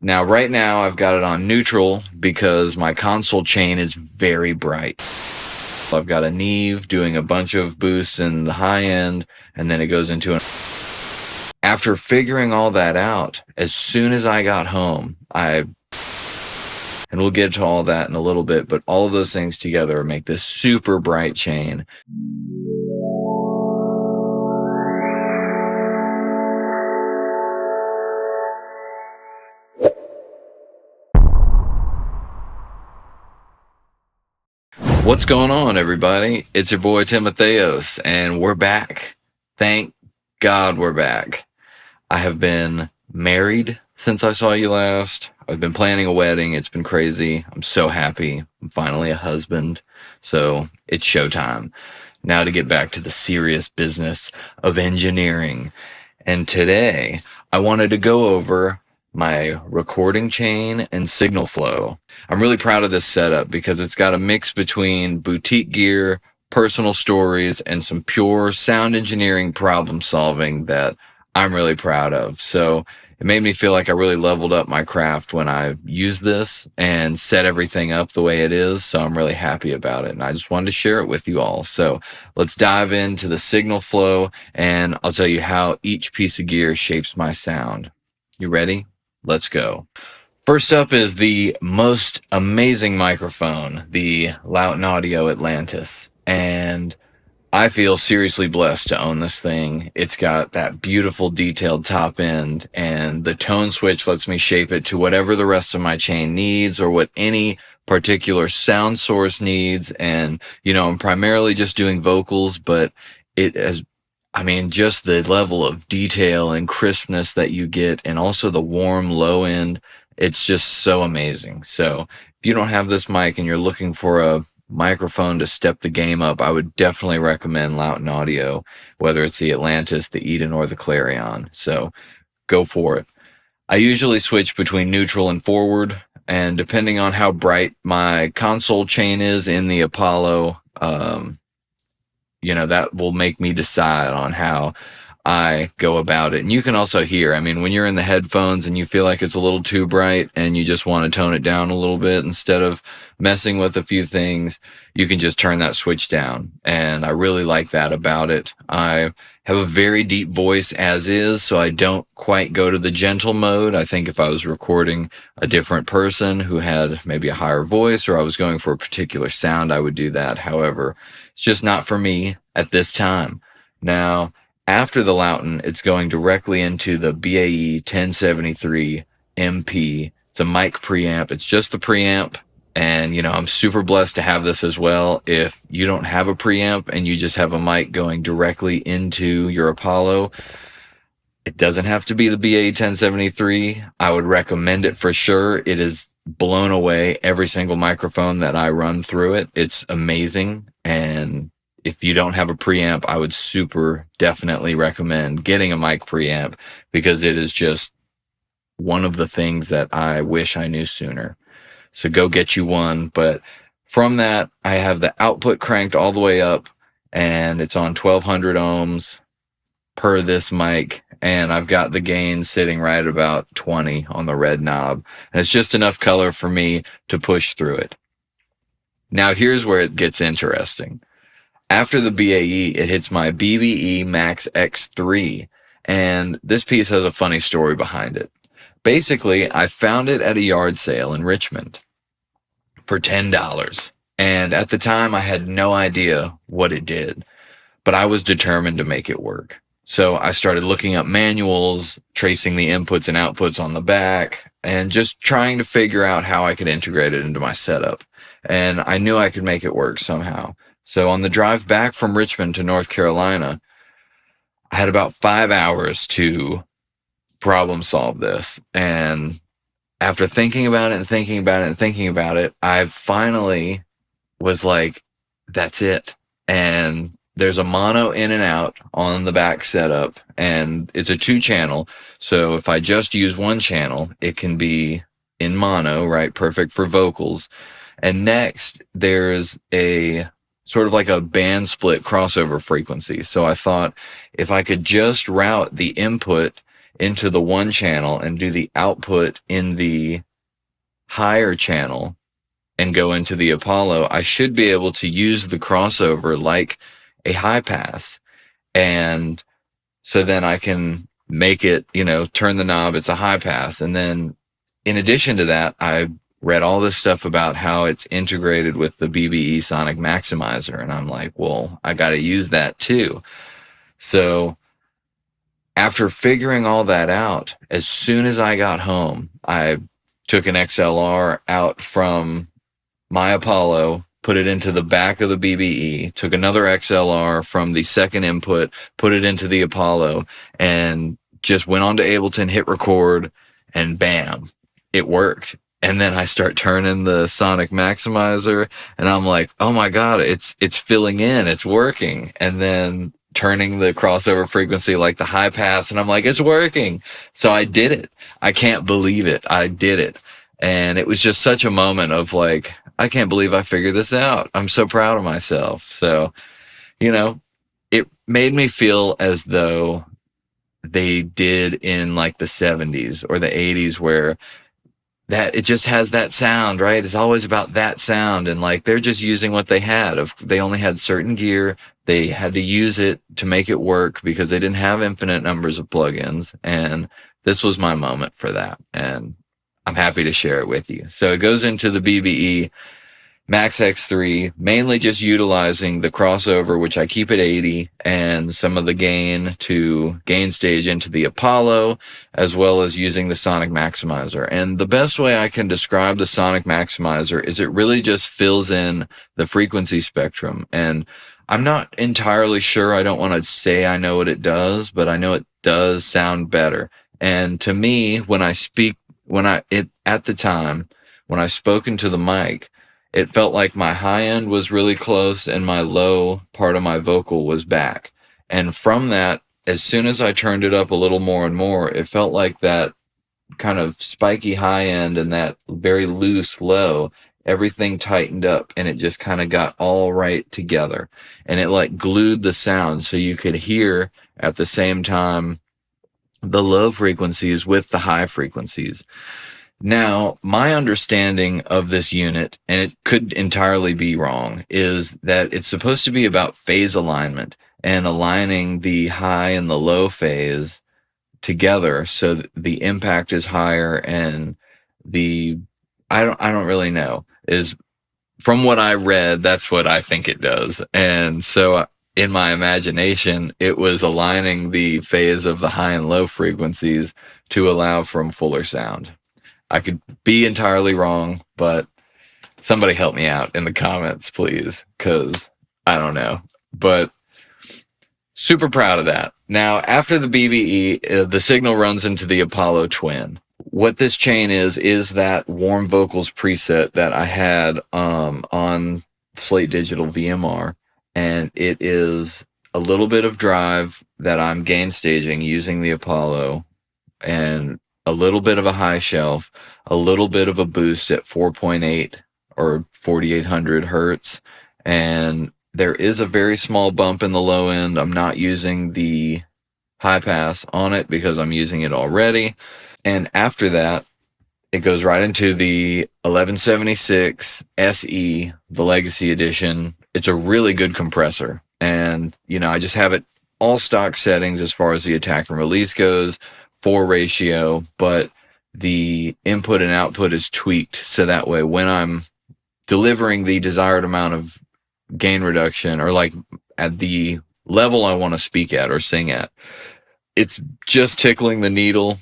Now, right now, I've got it on neutral because my console chain is very bright. I've got a Neve doing a bunch of boosts in the high end, and then it goes into an... After figuring all that out, as soon as I got home, and we'll get to all that in a little bit, but all of those things together make this super bright chain. What's going on, everybody? It's your boy Timotheos, and we're back. Thank God we're back. I have been married since I saw you last. I've been planning a wedding. It's been crazy. I'm so happy. I'm finally a husband. So it's showtime. Now to get back to the serious business of engineering. And today I wanted to go over my recording chain and signal flow. I'm really proud of this setup because it's got a mix between boutique gear, personal stories, and some pure sound engineering problem solving that I'm really proud of. So it made me feel like I really leveled up my craft when I used this and set everything up the way it is. So I'm really happy about it. And I just wanted to share it with you all. So let's dive into the signal flow and I'll tell you how each piece of gear shapes my sound. You ready? Let's go. First up is the most amazing microphone, the Lauten Audio Atlantis. And I feel seriously blessed to own this thing. It's got that beautiful detailed top end, and the tone switch lets me shape it to whatever the rest of my chain needs or what any particular sound source needs. And, you know, I'm primarily just doing vocals, but it has, just the level of detail and crispness that you get, and also the warm low end, it's just so amazing. So if you don't have this mic and you're looking for a microphone to step the game up, I would definitely recommend Lauten Audio, whether it's the Atlantis, the Eden, or the Clarion. So go for it. I usually switch between neutral and forward, and depending on how bright my console chain is in the Apollo, that will make me decide on how I go about it. And you can also hear, when you're in the headphones and you feel like it's a little too bright and you just want to tone it down a little bit instead of messing with a few things, you can just turn that switch down. And I really like that about it. I have a very deep voice as is, so I don't quite go to the gentle mode. I think if I was recording a different person who had maybe a higher voice, or I was going for a particular sound, I would do that. However, it's just not for me at this time. Now, after the Lauten, it's going directly into the BAE 1073 MP. It's a mic preamp. It's just the preamp. And, I'm super blessed to have this as well. If you don't have a preamp and you just have a mic going directly into your Apollo, it doesn't have to be the BAE 1073. I would recommend it for sure. It has blown away every single microphone that I run through it. It's amazing. And if you don't have a preamp, I would super definitely recommend getting a mic preamp, because it is just one of the things that I wish I knew sooner. So go get you one. But from that, I have the output cranked all the way up, and it's on 1200 ohms per this mic. And I've got the gain sitting right about 20 on the red knob. And it's just enough color for me to push through it. Now here's where it gets interesting. After the BAE, it hits my BBE Max-X3, and this piece has a funny story behind it. Basically, I found it at a yard sale in Richmond for $10, and at the time I had no idea what it did, but I was determined to make it work. So I started looking up manuals, tracing the inputs and outputs on the back, and just trying to figure out how I could integrate it into my setup. And I knew I could make it work somehow. So on the drive back from Richmond to North Carolina, I had about 5 hours to problem solve this. And after thinking about it and thinking about it and thinking about it, I finally was like, that's it. And there's a mono in and out on the back setup, and it's a 2-channel. So if I just use one channel, it can be in mono, right? Perfect for vocals. And next, there's a sort of like a band split crossover frequency. So I thought if I could just route the input into the one channel and do the output in the higher channel and go into the Apollo, I should be able to use the crossover like a high pass. And so then I can make it, turn the knob, it's a high pass. And then in addition to that, I read all this stuff about how it's integrated with the BBE Sonic Maximizer. And I'm like, well, I got to use that too. So after figuring all that out, as soon as I got home, I took an XLR out from my Apollo, put it into the back of the BBE, took another XLR from the second input, put it into the Apollo, and just went on to Ableton, hit record, and bam, it worked. And then I start turning the Sonic Maximizer, and I'm like, oh my God, it's filling in, it's working. And then turning the crossover frequency like the high pass, and I'm like, it's working. So I did it. I can't believe it. I did it. And it was just such a moment of like, I can't believe I figured this out. I'm so proud of myself. So, it made me feel as though they did in like the 70s or the 80s, where that it just has that sound, right? It's always about that sound. And like, they're just using what they had. They only had certain gear. They had to use it to make it work because they didn't have infinite numbers of plugins. And this was my moment for that. And I'm happy to share it with you. So it goes into the BBE Max-X3, mainly just utilizing the crossover, which I keep at 80, and some of the gain to gain stage into the Apollo, as well as using the Sonic Maximizer. And the best way I can describe the Sonic Maximizer is it really just fills in the frequency spectrum. And I'm not entirely sure. I don't want to say I know what it does, but I know it does sound better. And to me, when I speak, at the time, when I spoke into the mic, it felt like my high end was really close and my low part of my vocal was back. And from that, as soon as I turned it up a little more and more, it felt like that kind of spiky high end and that very loose low, everything tightened up and it just kind of got all right together. And it like glued the sound so you could hear at the same time the low frequencies with the high frequencies. Now, my understanding of this unit, and it could entirely be wrong, is that it's supposed to be about phase alignment and aligning the high and the low phase together so that the impact is higher and I don't really know. Is from what I read, that's what I think it does. And so in my imagination, it was aligning the phase of the high and low frequencies to allow for fuller sound. I could be entirely wrong, but somebody help me out in the comments, please, because I don't know. But super proud of that. Now, after the BBE, the signal runs into the Apollo Twin. What this chain is that warm vocals preset that I had on Slate Digital VMR, and it is a little bit of drive that I'm gain staging using the Apollo, and a little bit of a high shelf, a little bit of a boost at 4.8 or 4800 hertz. And there is a very small bump in the low end. I'm not using the high pass on it because I'm using it already. And after that, it goes right into the 1176 SE, the Legacy Edition. It's a really good compressor. And, I just have it all stock settings as far as the attack and release goes. 4 ratio, but the input and output is tweaked so that way when I'm delivering the desired amount of gain reduction, or like at the level I want to speak at or sing at, it's just tickling the needle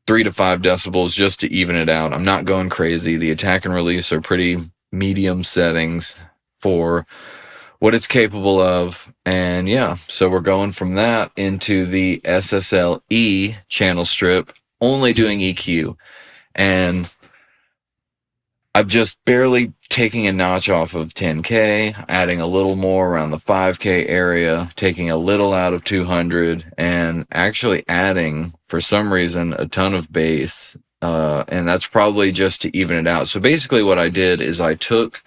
3 to 5 decibels just to even it out. I'm not going crazy. The attack and release are pretty medium settings for what it's capable of. And yeah, so we're going from that into the SSL-E channel strip, only doing EQ. And I'm just barely taking a notch off of 10K, adding a little more around the 5K area, taking a little out of 200, and actually adding, for some reason, a ton of bass. And that's probably just to even it out. So basically what I did is I took,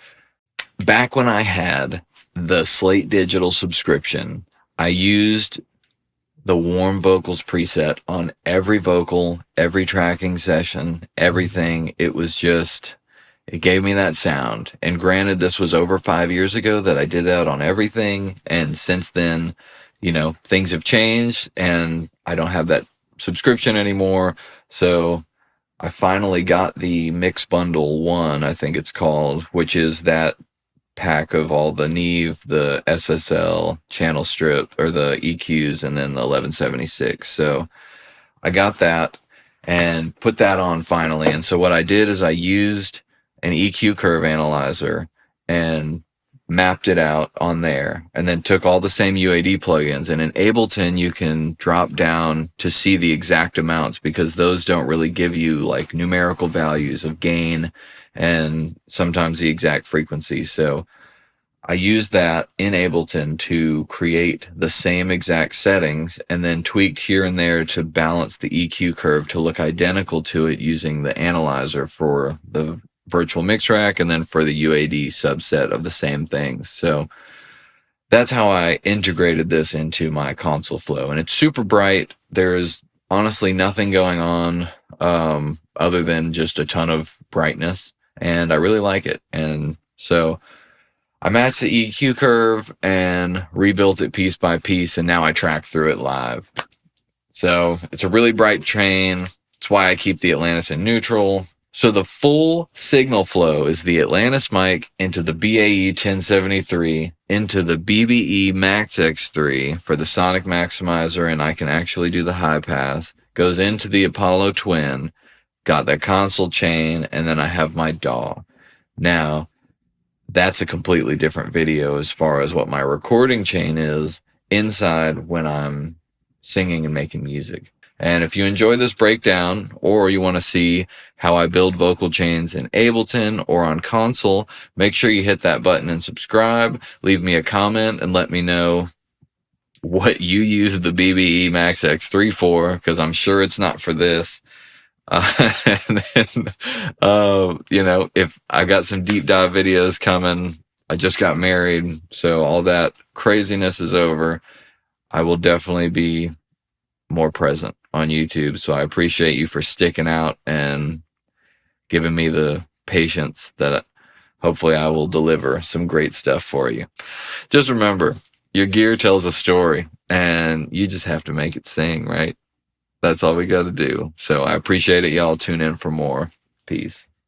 back when I had the Slate Digital subscription, I used the warm vocals preset on every vocal, every tracking session, everything. It was just, it gave me that sound. And granted, this was over 5 years ago that I did that on everything. And since then, you know, things have changed and I don't have that subscription anymore. So I finally got the Mix Bundle 1, I think it's called, which is that pack of all the Neve, the SSL, channel strip, or the EQs, and then the 1176. So I got that and put that on finally. And so what I did is I used an EQ curve analyzer and mapped it out on there, and then took all the same UAD plugins. And in Ableton, you can drop down to see the exact amounts, because those don't really give you like numerical values of gain and sometimes the exact frequency. So I used that in Ableton to create the same exact settings, and then tweaked here and there to balance the EQ curve to look identical to it using the analyzer for the virtual mix rack and then for the UAD subset of the same things. So that's how I integrated this into my console flow. And it's super bright. There's honestly nothing going on other than just a ton of brightness, and I really like it. And so I matched the EQ curve and rebuilt it piece by piece, and now I track through it live. So it's a really bright chain. It's why I keep the Atlantis in neutral. So the full signal flow is the Atlantis mic into the BAE 1073, into the BBE Max-X3 for the sonic maximizer, and I can actually do the high pass. Goes into the Apollo Twin, got that console chain, and then I have my DAW. Now, that's a completely different video as far as what my recording chain is inside when I'm singing and making music. And if you enjoy this breakdown, or you want to see how I build vocal chains in Ableton or on console, make sure you hit that button and subscribe. Leave me a comment and let me know what you use the BBE Max-X3 for, because I'm sure it's not for this. And then, you know, if I got some deep dive videos coming, I just got married, so all that craziness is over. I will definitely be more present on YouTube. So I appreciate you for sticking out and giving me the patience that hopefully I will deliver some great stuff for you. Just remember, your gear tells a story, and you just have to make it sing, right? That's all we got to do. So I appreciate it. Y'all tune in for more. Peace.